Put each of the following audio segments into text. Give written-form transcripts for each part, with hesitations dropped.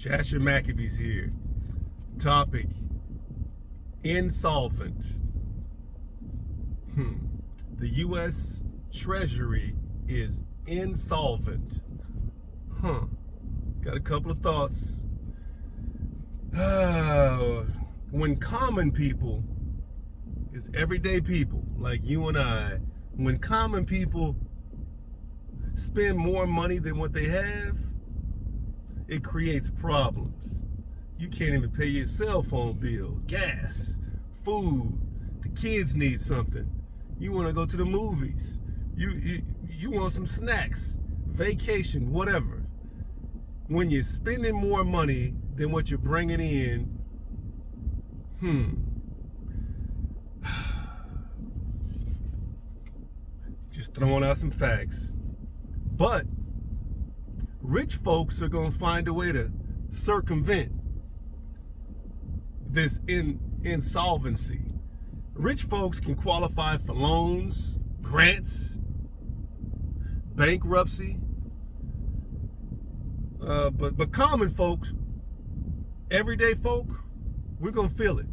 JasherMaccabees here. Topic: Insolvent. The U.S. Treasury is insolvent. Got a couple of thoughts. When common people, is everyday people like you and I, when common people spend more money than what they have, it creates problems. You can't even pay your cell phone bill, gas, food. The kids need something. You want to go to the movies. You want some snacks, vacation, whatever. When you're spending more money than what you're bringing in, just throwing out some facts. But rich folks are going to find a way to circumvent this insolvency. Rich folks can qualify for loans, grants, bankruptcy. But common folks, everyday folk, we're going to feel it.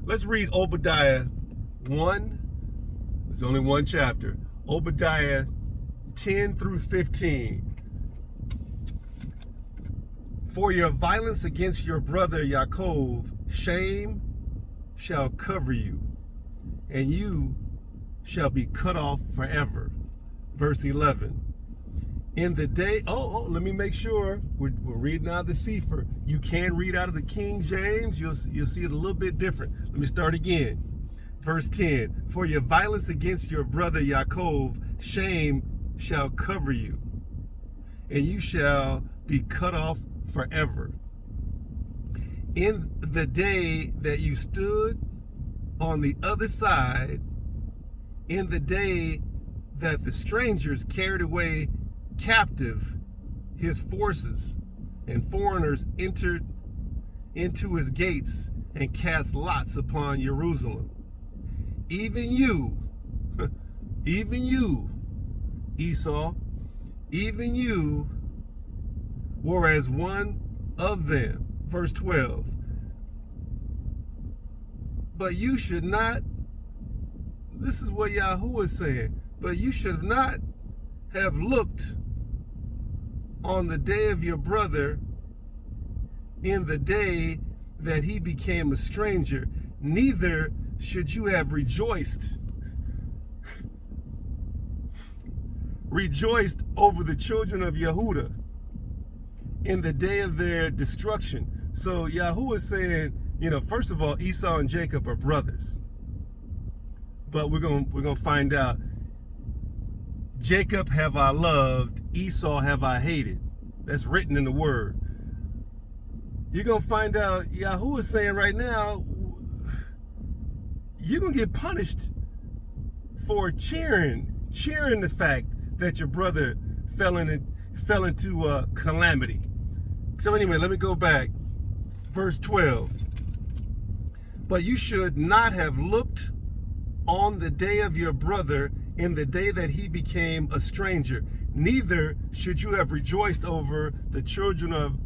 Let's read Obadiah 1. There's only one chapter. Obadiah 10 through 15. For your violence against your brother Yaakov, shame shall cover you, and you shall be cut off forever. Verse 11. In the day, let me make sure we're reading out of the Sefer. You can read out of the King James. You'll see it a little bit different. Let me start again. Verse 10. For your violence against your brother Yaakov, shame shall cover you, and you shall be cut off forever. In the day that you stood on the other side, in the day that the strangers carried away captive his forces, and foreigners entered into his gates and cast lots upon Jerusalem. Even you, Esau, even you were as one of them. Verse 12. But you should not, this is what Yahuah is saying, but you should not have looked on the day of your brother in the day that he became a stranger, neither should you have rejoiced over the children of Yehudah in the day of their destruction. So Yahuah is saying, first of all, Esau and Jacob are brothers. But we're gonna find out. Jacob have I loved, Esau have I hated. That's written in the word. You're gonna find out Yahuah is saying right now, you're gonna get punished for cheering the fact that your brother fell into calamity. So anyway, let me go back. Verse 12. But you should not have looked on the day of your brother in the day that he became a stranger, neither should you have rejoiced over the children of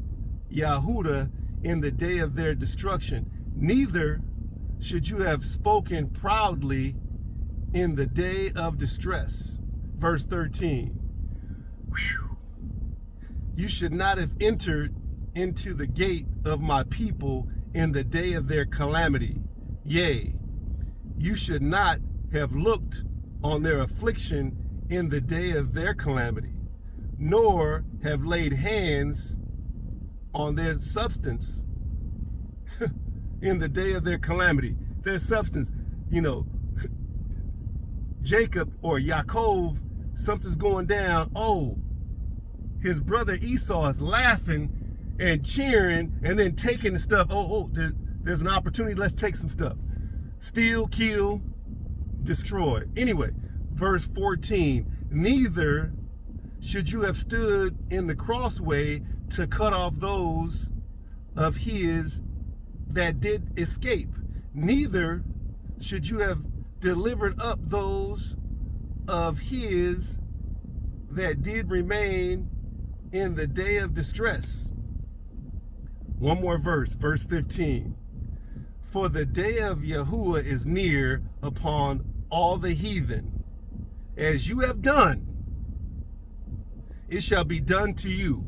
Yehudah in the day of their destruction, neither should you have spoken proudly in the day of distress. Verse 13. You should not have entered into the gate of my people in the day of their calamity. Yea, you should not have looked on their affliction in the day of their calamity, nor have laid hands on their substance in the day of their calamity. Their substance, Jacob or Yaakov, something's going down. Oh, his brother Esau is laughing and cheering and then taking the stuff. There's an opportunity. Let's take some stuff. Steal, kill, destroy. Anyway, verse 14. Neither should you have stood in the crossway to cut off those of his that did escape. Neither should you have delivered up those of his that did remain in the day of distress. One more verse, verse 15. For the day of Yahuah is near upon all the heathen. As you have done, it shall be done to you.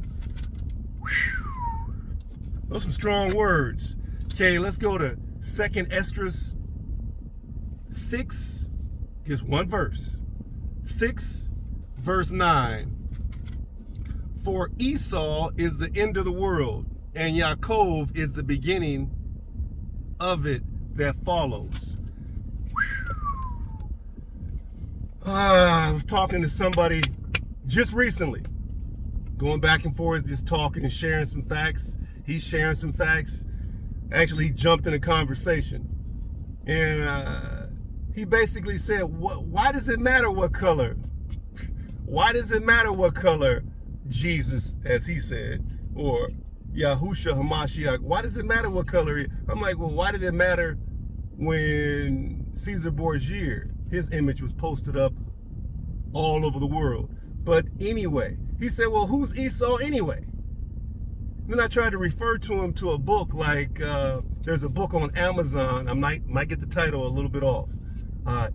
Those are some strong words. Okay, let's go to 2nd Esdras 6, just one verse. 6, verse 9. For Esau is the end of the world, and Yaakov is the beginning of it that follows. I was talking to somebody just recently, going back and forth, just talking and sharing some facts. He's sharing some facts. Actually, he jumped in a conversation. And he basically said, why does it matter what color? Why does it matter what color Jesus, as he said, or Yahushua Hamashiach, why does it matter what color? I'm like, well, why did it matter when Caesar Borgia, his image was posted up all over the world? But anyway, he said, well, who's Esau anyway? Then I tried to refer to him to a book, like there's a book on Amazon. I might get the title a little bit off.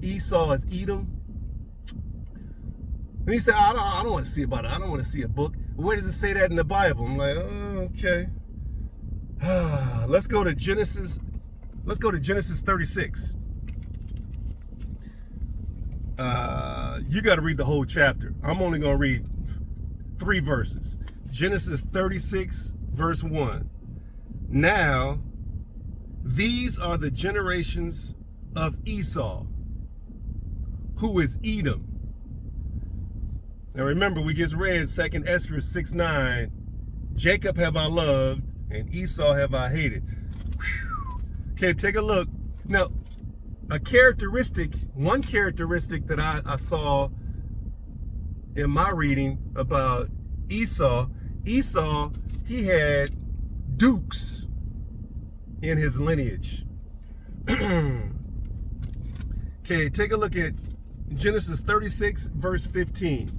Esau is Edom. And he said, I don't want to see about it. I don't want to see a book. Where does it say that in the Bible? I'm like, oh, okay. Let's go to Genesis. Let's go to Genesis 36. You got to read the whole chapter. I'm only going to read 3 verses. Genesis 36, verse 1. Now, these are the generations of Esau, who is Edom. Now remember, we just read 2nd Esdras 6:9. Jacob have I loved, and Esau have I hated. Okay, take a look. Now, one characteristic that I saw in my reading about Esau, he had dukes in his lineage. Okay, take a look at Genesis 36, verse 15.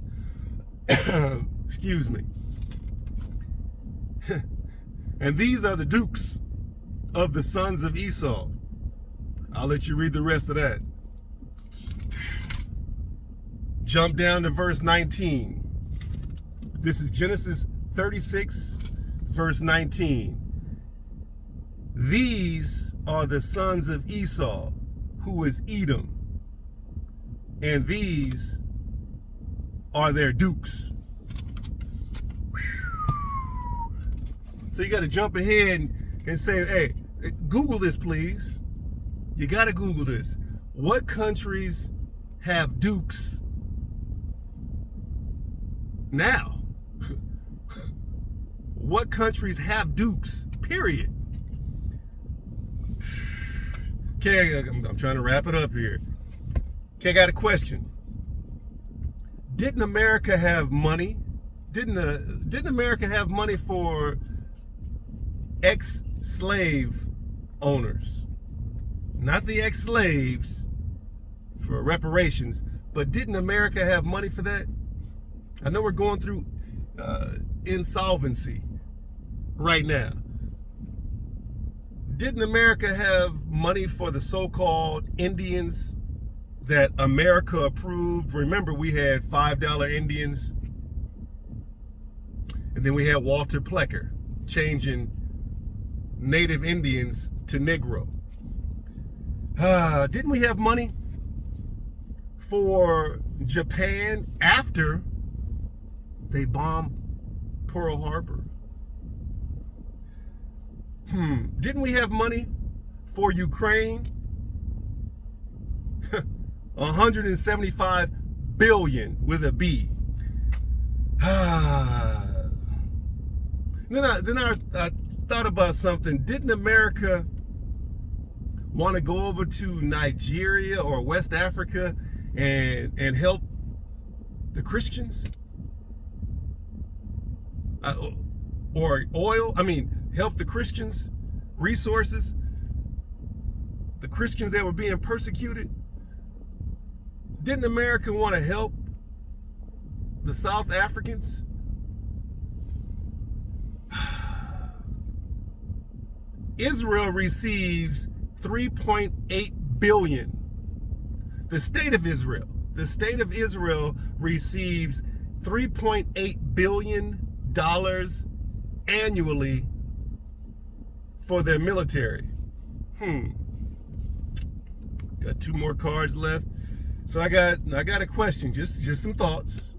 Excuse me. And these are the dukes of the sons of Esau. I'll let you read the rest of that. Jump down to verse 19. This is Genesis 36, verse 19. These are the sons of Esau, who is Edom, and these are their dukes. So you got to jump ahead and say, hey, Google this, please. You got to Google this. What countries have dukes now? What countries have dukes, period? Okay, I'm trying to wrap it up here. Okay, I got a question. Didn't America have money? Didn't America have money for ex-slave owners? Not the ex-slaves, for reparations, but didn't America have money for that? I know we're going through insolvency right now. Didn't America have money for the so-called Indians that America approved? Remember, we had $5 Indians, and then we had Walter Plecker changing native Indians to Negro. Didn't we have money for Japan after they bombed Pearl Harbor? Didn't we have money for Ukraine? 175 billion with a B. Then I thought about something. Didn't America want to go over to Nigeria or West Africa and help the Christians? Or oil? Help the Christians? Resources? The Christians that were being persecuted? Didn't America want to help the South Africans? Israel receives 3.8 billion. The state of Israel receives $3.8 billion annually for their military. Got 2 more cards left. So I got a question, just some thoughts.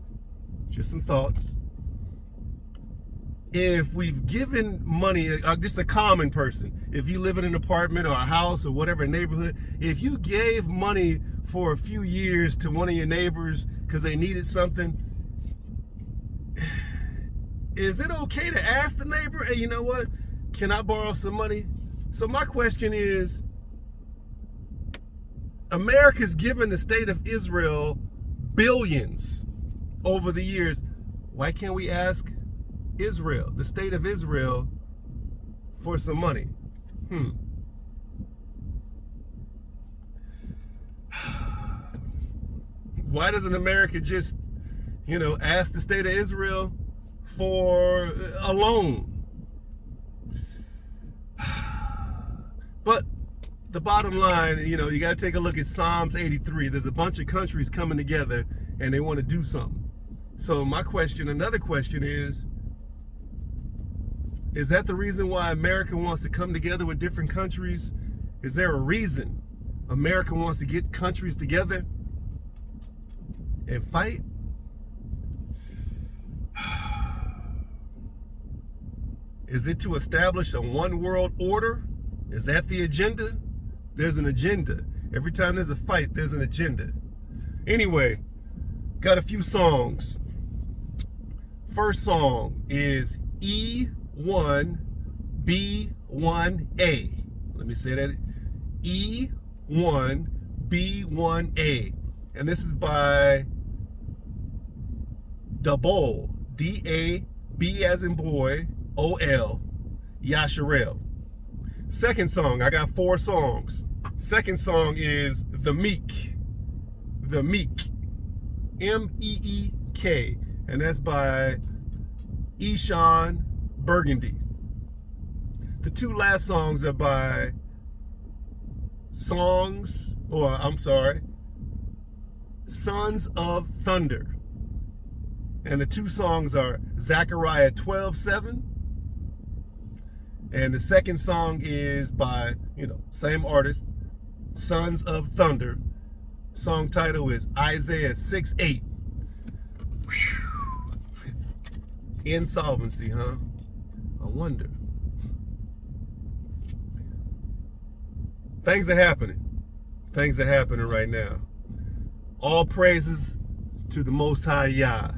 If we've given money, just a common person, if you live in an apartment or a house or whatever neighborhood, if you gave money for a few years to one of your neighbors because they needed something, is it okay to ask the neighbor, hey, you know what, can I borrow some money? So my question is, America's given the state of Israel billions over the years. Why can't we ask Israel, the state of Israel, for some money? Why doesn't America just, ask the state of Israel for a loan? But the bottom line, you got to take a look at Psalms 83. There's a bunch of countries coming together and they want to do something. So another question is that the reason why America wants to come together with different countries? Is there a reason America wants to get countries together and fight? Is it to establish a one world order? Is that the agenda? There's an agenda. Every time there's a fight, there's an agenda. Anyway, got a few songs. First song is E1B1A. Let me say that. E1B1A. And this is by Dabol. D-A-B as in boy, O-L. Yasherel. Second song, I got 4 songs. Second song is The Meek. The Meek. M-E-E-K. And that's by Esau Burgundy. The 2 last songs are by Sons of Thunder. And the 2 songs are Zechariah 12:7. And the second song is by, same artist, Sons of Thunder. Song title is Isaiah 6:8. Insolvency, huh? I wonder. Things are happening. Things are happening right now. All praises to the Most High Yah.